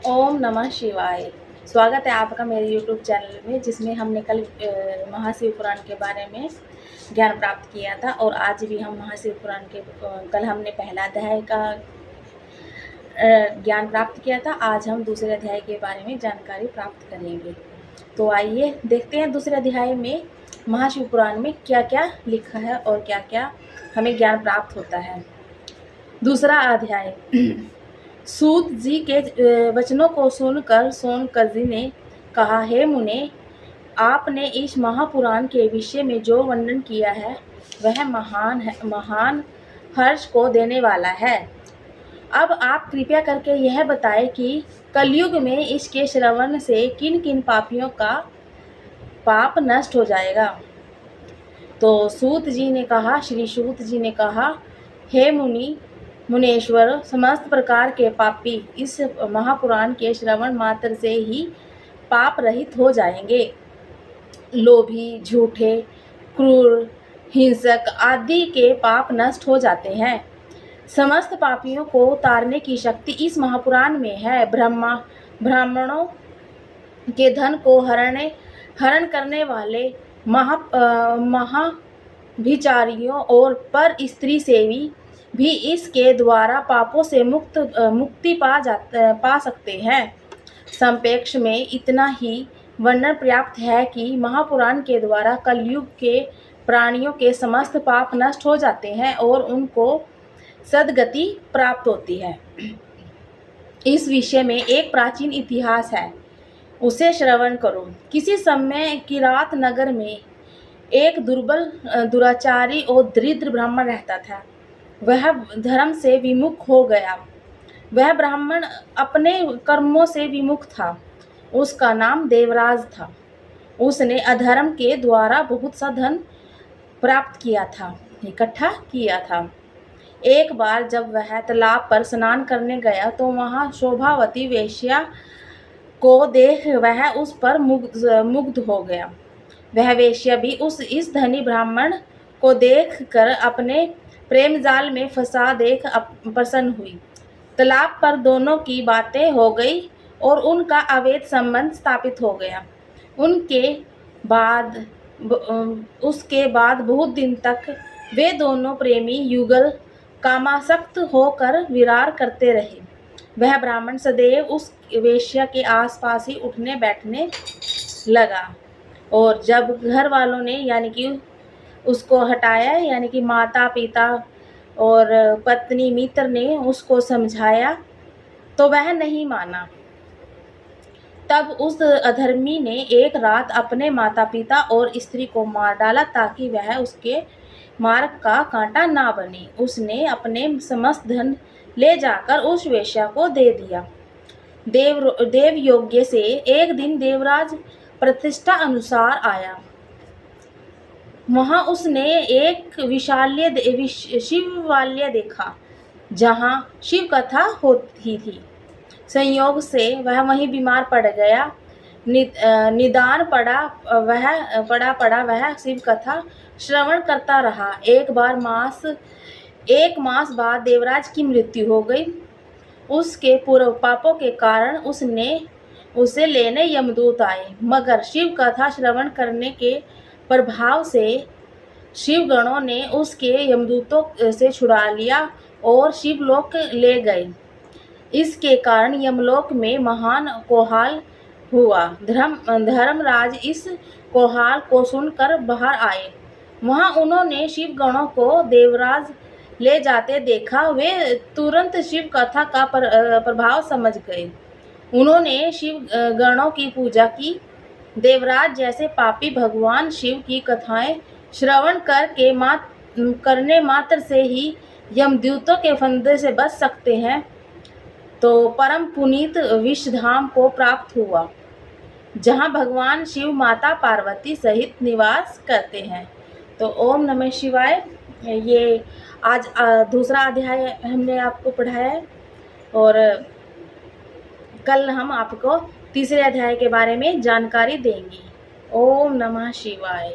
ओम नमः शिवाय। स्वागत है आपका मेरे यूट्यूब चैनल में, जिसमें हमने कल महाशिव पुराण के बारे में ज्ञान प्राप्त किया था और आज भी हम महाशिव पुराण के कल हमने पहला अध्याय का ज्ञान प्राप्त किया था। आज हम दूसरे अध्याय के बारे में जानकारी प्राप्त करेंगे। तो आइए देखते हैं दूसरे अध्याय में महाशिव पुराण में क्या क्या लिखा है और क्या क्या हमें ज्ञान प्राप्त होता है। दूसरा अध्याय। सूत जी के वचनों को सुनकर सोनकर जी ने कहा, हे मुने, आपने इस महापुराण के विषय में जो वर्णन किया है वह महान हर्ष को देने वाला है। अब आप कृपया करके यह बताएं कि कलयुग में इसके श्रवण से किन किन पापियों का पाप नष्ट हो जाएगा। तो सूत जी ने कहा, श्री सूत जी ने कहा, हे मुनेश्वर, समस्त प्रकार के पापी इस महापुराण के श्रवण मात्र से ही पाप रहित हो जाएंगे। लोभी, झूठे, क्रूर, हिंसक आदि के पाप नष्ट हो जाते हैं। समस्त पापियों को उतारने की शक्ति इस महापुराण में है। ब्राह्मणों के धन को हरण करने वाले महाभिचारियों और पर स्त्री सेवी भी इसके द्वारा पापों से मुक्ति पा सकते हैं। संक्षेप में इतना ही वर्णन पर्याप्त है कि महापुराण के द्वारा कलयुग के प्राणियों के समस्त पाप नष्ट हो जाते हैं और उनको सद्गति प्राप्त होती है। इस विषय में एक प्राचीन इतिहास है, उसे श्रवण करो। किसी समय किरात नगर में एक दुराचारी और दरिद्र ब्राह्मण रहता था। वह धर्म से विमुख हो गया। वह ब्राह्मण अपने कर्मों से विमुख था। उसका नाम देवराज था। उसने अधर्म के द्वारा बहुत सा धन प्राप्त किया था, इकट्ठा किया था। एक बार जब वह तालाब पर स्नान करने गया तो वहां शोभावती वेश्या को देख वह उस पर मुग्ध हो गया। वह वेश्या भी इस धनी ब्राह्मण को देखकर अपने प्रेम जाल में फंसा देख प्रसन्न हुई। तालाब पर दोनों की बातें हो गई और उनका अवैध संबंध स्थापित हो गया। उसके बाद बहुत दिन तक वे दोनों प्रेमी युगल कामासक्त होकर विहार करते रहे। वह ब्राह्मण सदैव उस वेश्या के आसपास ही उठने बैठने लगा और जब घर वालों ने यानी कि उसको हटाया, यानी कि माता पिता और पत्नी मित्र ने उसको समझाया तो वह नहीं माना। तब उस अधर्मी ने एक रात अपने माता पिता और स्त्री को मार डाला ताकि वह उसके मार्ग का कांटा ना बने। उसने अपने समस्त धन ले जाकर उस वेश्या को दे दिया। देव यज्ञ से एक दिन देवराज प्रतिष्ठा अनुसार आया। वहां उसने एक शिवालय देखा जहां शिव कथा होती थी। संयोग से वह वहीं बीमार पड़ गया। निदान पड़ा वह शिव कथा श्रवण करता रहा। एक मास बाद देवराज की मृत्यु हो गई। उसके पूर्व पापों के कारण उसे लेने यमदूत आए, मगर शिव कथा श्रवण करने के प्रभाव से शिवगणों ने उसके यमदूतों से छुड़ा लिया और शिवलोक ले गए। इसके कारण यमलोक में महान कोलाहल हुआ। धर्मराज इस कोलाहल को सुनकर बाहर आए। वहां उन्होंने शिवगणों को देवराज ले जाते देखा। वे तुरंत शिव कथा का प्रभाव समझ गए। उन्होंने शिव गणों की पूजा की। देवराज जैसे पापी भगवान शिव की कथाएं श्रवण करने मात्र से ही यमदूतों के फंदे से बच सकते हैं, तो परम पुनीत विषधाम को प्राप्त हुआ, जहां भगवान शिव माता पार्वती सहित निवास करते हैं। तो ओम नमः शिवाय। ये आज दूसरा अध्याय हमने आपको पढ़ाया है और कल हम आपको तीसरे अध्याय के बारे में जानकारी देंगे। ओम नमः शिवाय।